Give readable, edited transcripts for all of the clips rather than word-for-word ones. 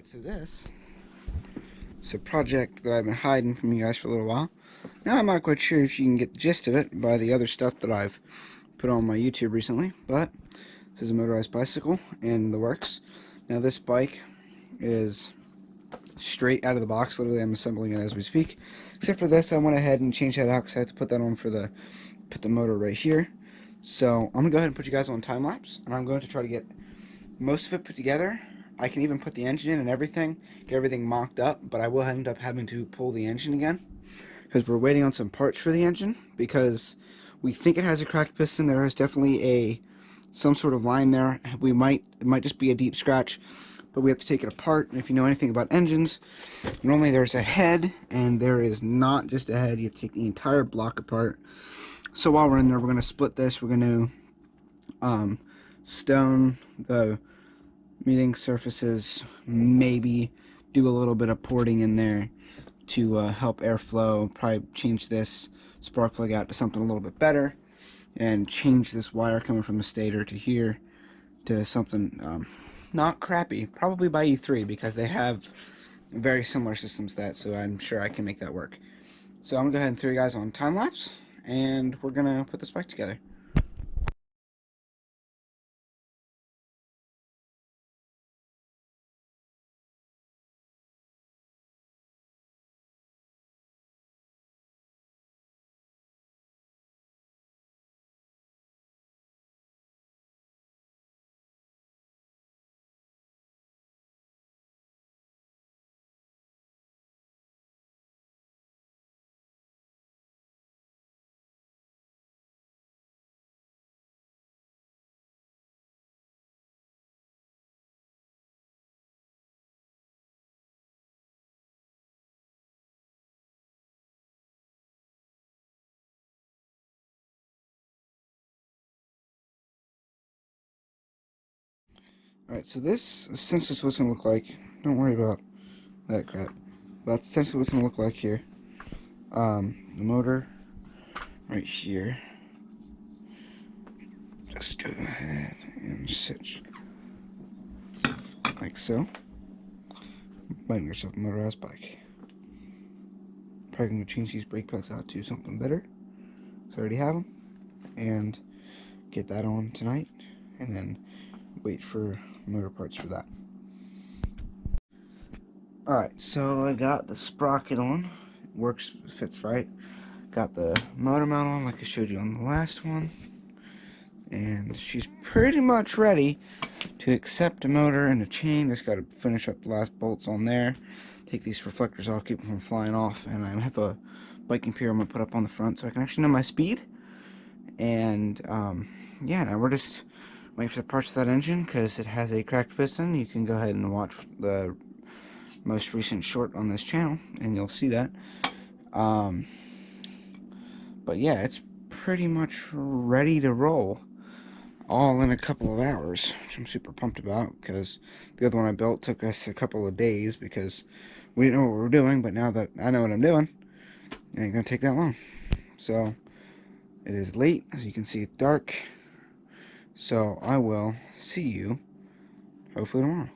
Alright, so this is a project that I've been hiding from you guys for a little while. Now I'm not quite sure if you can get the gist of it by the other stuff that I've put on my YouTube recently, but this is a motorized bicycle in the works. Now this bike is straight out of the box. Literally I'm assembling it as we speak. Except for this, I went ahead and changed that out because I had to put that on for put the motor right here. So I'm going to go ahead and put you guys on time lapse, and I'm going to try to get most of it put together. I can even put the engine in and everything, get everything mocked up, but I will end up having to pull the engine again because we're waiting on some parts for the engine because we think it has a cracked piston. There is definitely some sort of line there. It might just be a deep scratch, but we have to take it apart. And if you know anything about engines, normally there's a head, and there is not just a head. You have to take the entire block apart. So while we're in there, we're going to split this. We're going to stone the meeting surfaces, maybe do a little bit of porting in there to help airflow. Probably change this spark plug out to something a little bit better, and change this wire coming from the stator to here to something not crappy, probably by E3, because they have very similar systems to that, so I'm sure I can make that work. So I'm gonna go ahead and throw you guys on time lapse, and we're gonna put this bike together. Alright, so this is essentially what it's going to look like. Don't worry about that crap. That's essentially what it's going to look like here. The motor right here. Just go ahead and sit like so. Buying yourself a motorized bike. Probably going to change these brake pads out to something better. So I already have them. And get that on tonight. And then wait for motor parts for that. Alright, so I got the sprocket on. It works, fits right. Got the motor mount on like I showed you on the last one. And she's pretty much ready to accept a motor and a chain. Just got to finish up the last bolts on there. Take these reflectors off, keep them from flying off. And I have a biking pier I'm going to put up on the front so I can actually know my speed. And yeah, now we're just waiting for the parts of that engine because it has a cracked piston. You can go ahead and watch the most recent short on this channel and you'll see that. But yeah, it's pretty much ready to roll, all in a couple of hours, which I'm super pumped about because the other one I built took us a couple of days because we didn't know what we were doing. But now that I know what I'm doing, it ain't gonna take that long. So it is late, as you can see. It's dark, so I will see you hopefully tomorrow.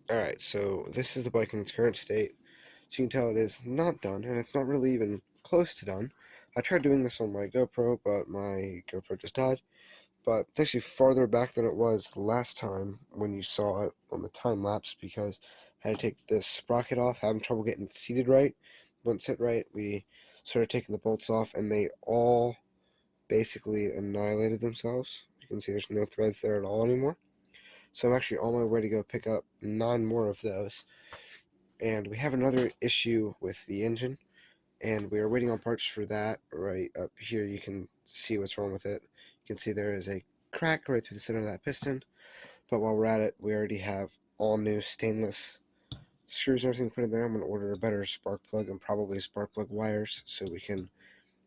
Alright, so this is the bike in its current state. So you can tell it is not done, and it's not really even close to done. I tried doing this on my GoPro, but my GoPro just died. But it's actually farther back than it was the last time when you saw it on the time lapse, because I had to take this sprocket off, having trouble getting it seated right. Wouldn't sit right. We started taking the bolts off, and they all basically annihilated themselves. You can see there's no threads there at all anymore. So I'm actually on my way to go pick up 9 more of those. And we have another issue with the engine, and we are waiting on parts for that. Right up here you can see what's wrong with it. You can see there is a crack right through the center of that piston, but while we're at it, we already have all new stainless screws and everything put in there. I'm going to order a better spark plug and probably spark plug wires so we can a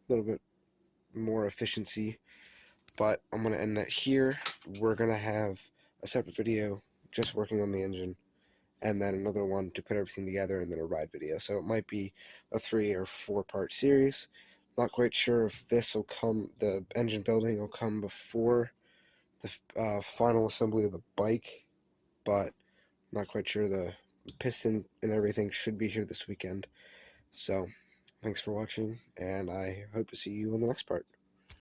little bit more efficiency. But I'm going to end that here. We're going to have a separate video just working on the engine, and then another one to put everything together, and then a ride video. So it might be a 3 or 4 part series. Not quite sure if this will come, the engine building will come before the final assembly of the bike, but Not quite sure. The piston and everything should be here this weekend. So, thanks for watching, and I hope to see you on the next part.